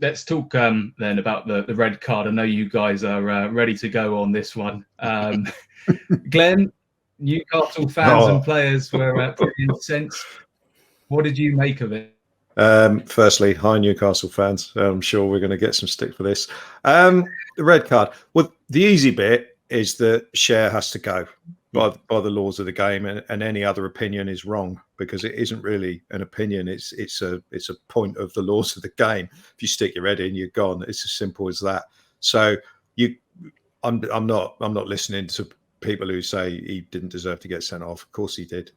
let's talk then about the red card. I know you guys are ready to go on this one. Glenn, Newcastle fans and players were pretty incensed. What did you make of it? Firstly, hi Newcastle fans. I'm sure we're going to get some stick for this. The red card. Well, the easy bit is that Schar has to go by the laws of the game, and any other opinion is wrong, because it isn't really an opinion. It's a point of the laws of the game. If you stick your head in, you're gone. It's as simple as that. So I'm not listening to people who say he didn't deserve to get sent off. Of course he did.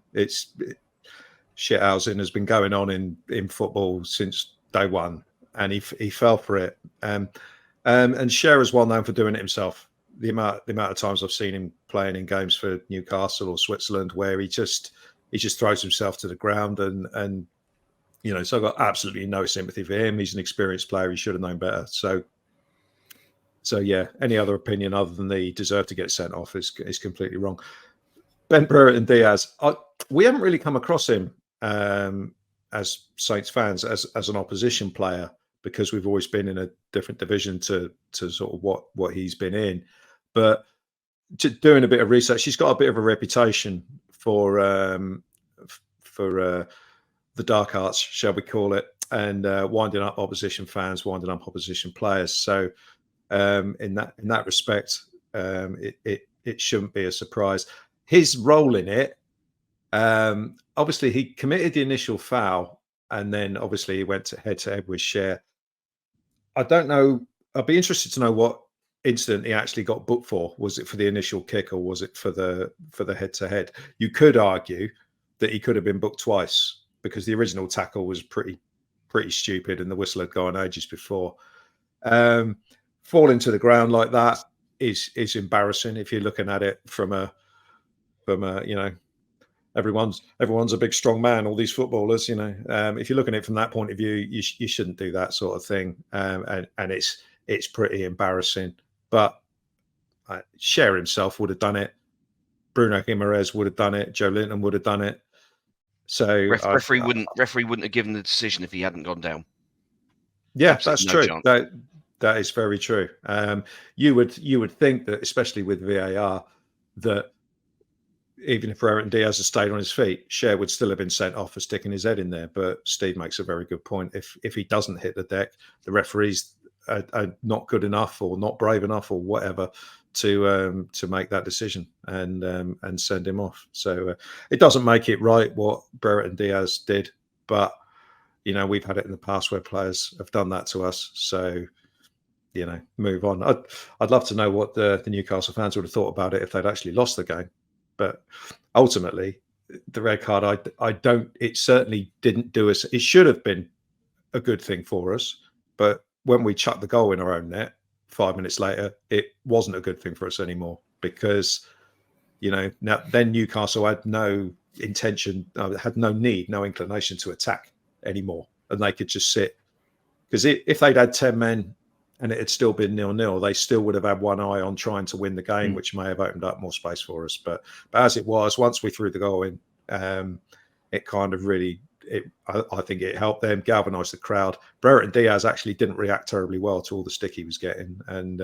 Shithousing has been going on in football since day one, and he fell for it. And Schar is well known for doing it himself. The amount of times I've seen him playing in games for Newcastle or Switzerland where he just throws himself to the ground, and so I've got absolutely no sympathy for him. He's an experienced player. He should have known better. So yeah, any other opinion other than he deserved to get sent off is completely wrong. Ben Brereton Diaz, we haven't really come across him as Saints fans as an opposition player, because we've always been in a different division to sort of what he's been in. But doing a bit of research, he's got a bit of a reputation for the dark arts, shall we call it, and winding up opposition fans, winding up opposition players. So in that respect, it shouldn't be a surprise. His role in it, obviously he committed the initial foul, and then obviously he went head to head with Schar. I don't know. I'd be interested to know what incident he actually got booked for. Was it for the initial kick, or was it for the head to head? You could argue that he could have been booked twice, because the original tackle was pretty stupid, and the whistle had gone ages before. Falling to the ground like that is embarrassing if you're looking at it from a everyone's a big strong man, all these footballers, if you're looking at it from that point of view, you shouldn't do that sort of thing, and it's pretty embarrassing. But Schar himself would have done it, Bruno Guimaraes would have done it, Joe Linton would have done it. So referee wouldn't have given the decision if he hadn't gone down. Yeah, that's true. That is very true. You would think that, especially with VAR, that even if Brereton Diaz had stayed on his feet, Schar would still have been sent off for sticking his head in there. But Steve makes a very good point. If he doesn't hit the deck, the referees are not good enough or not brave enough or whatever to make that decision and send him off. So it doesn't make it right what Brereton Diaz did, but we've had it in the past where players have done that to us. So move on. I'd love to know what the Newcastle fans would have thought about it if they'd actually lost the game. But ultimately, the red card, it certainly didn't do us. It should have been a good thing for us. But when we chucked the goal in our own net 5 minutes later, it wasn't a good thing for us anymore, because, now then Newcastle had no intention, had no need, no inclination to attack anymore. And they could just sit. Because if they'd had 10 men and it had still been 0-0, they still would have had one eye on trying to win the game, which may have opened up more space for us. But as it was, once we threw the goal in, it kind of really, I think it helped them, galvanised the crowd. Brereton Diaz actually didn't react terribly well to all the stick he was getting, and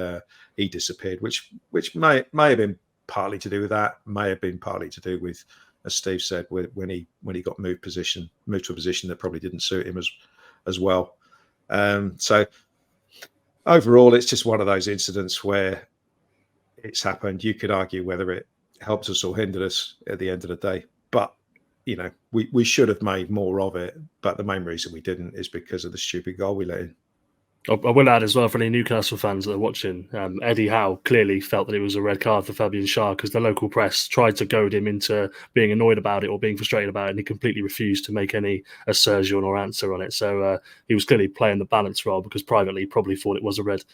he disappeared, which may have been partly to do with that, may have been partly to do with, as Steve said, when he got moved to a position that probably didn't suit him as well. So overall, it's just one of those incidents where it's happened. You could argue whether it helped us or hindered us at the end of the day. But, we should have made more of it. But the main reason we didn't is because of the stupid goal we let in. I will add as well, for any Newcastle fans that are watching, Eddie Howe clearly felt that it was a red card for Fabian Schar, because the local press tried to goad him into being annoyed about it or being frustrated about it, and he completely refused to make any assertion or answer on it. So he was clearly playing the balance role, because privately he probably thought it was a red.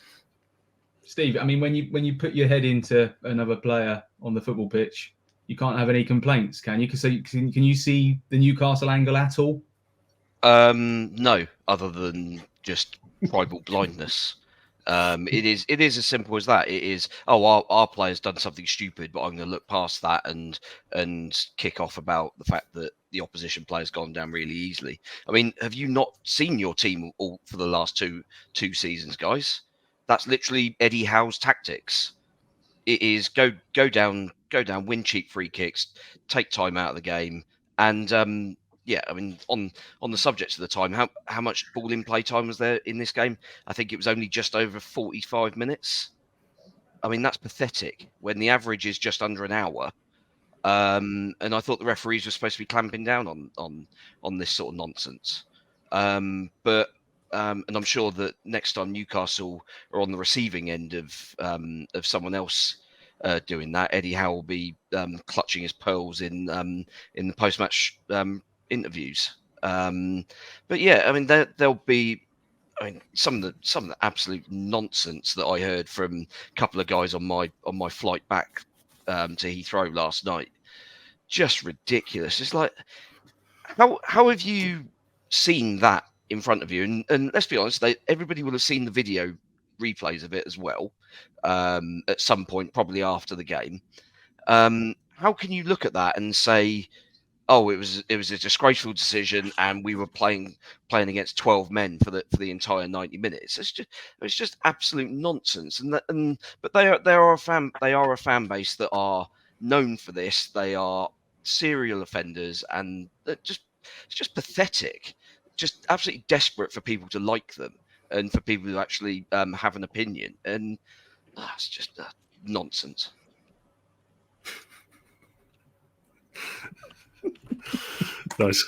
Steve, I mean, when you put your head into another player on the football pitch, you can't have any complaints, can you? Can you see the Newcastle angle at all? No, other than just private blindness. It is as simple as that. It is, our player's done something stupid, but I'm going to look past that and kick off about the fact that the opposition players gone down really easily. I mean, have you not seen your team all for the last two seasons, guys? That's literally Eddie Howe's tactics. It is go down, win cheap free kicks, take time out of the game, and yeah, I mean, on the subject of the time, how much ball in play time was there in this game? I think it was only just over 45 minutes. I mean, that's pathetic when the average is just under an hour. And I thought the referees were supposed to be clamping down on this sort of nonsense. But and I'm sure that next time Newcastle are on the receiving end of someone else doing that, Eddie Howe will be clutching his pearls in the post-match interviews. But yeah, I mean, there'll be. I mean, some of the absolute nonsense that I heard from a couple of guys on my flight back to Heathrow last night, just ridiculous. It's like, how have you seen that in front of you? And let's be honest, everybody will have seen the video replays of it as well at some point, probably after the game. How can you look at that and say, oh, it was a disgraceful decision, and we were playing against 12 men for the entire 90 minutes? It's just absolute nonsense. But they are a fan base that are known for this. They are serial offenders, and it's just pathetic. Just absolutely desperate for people to like them and for people to actually have an opinion. And it's just nonsense. Nice.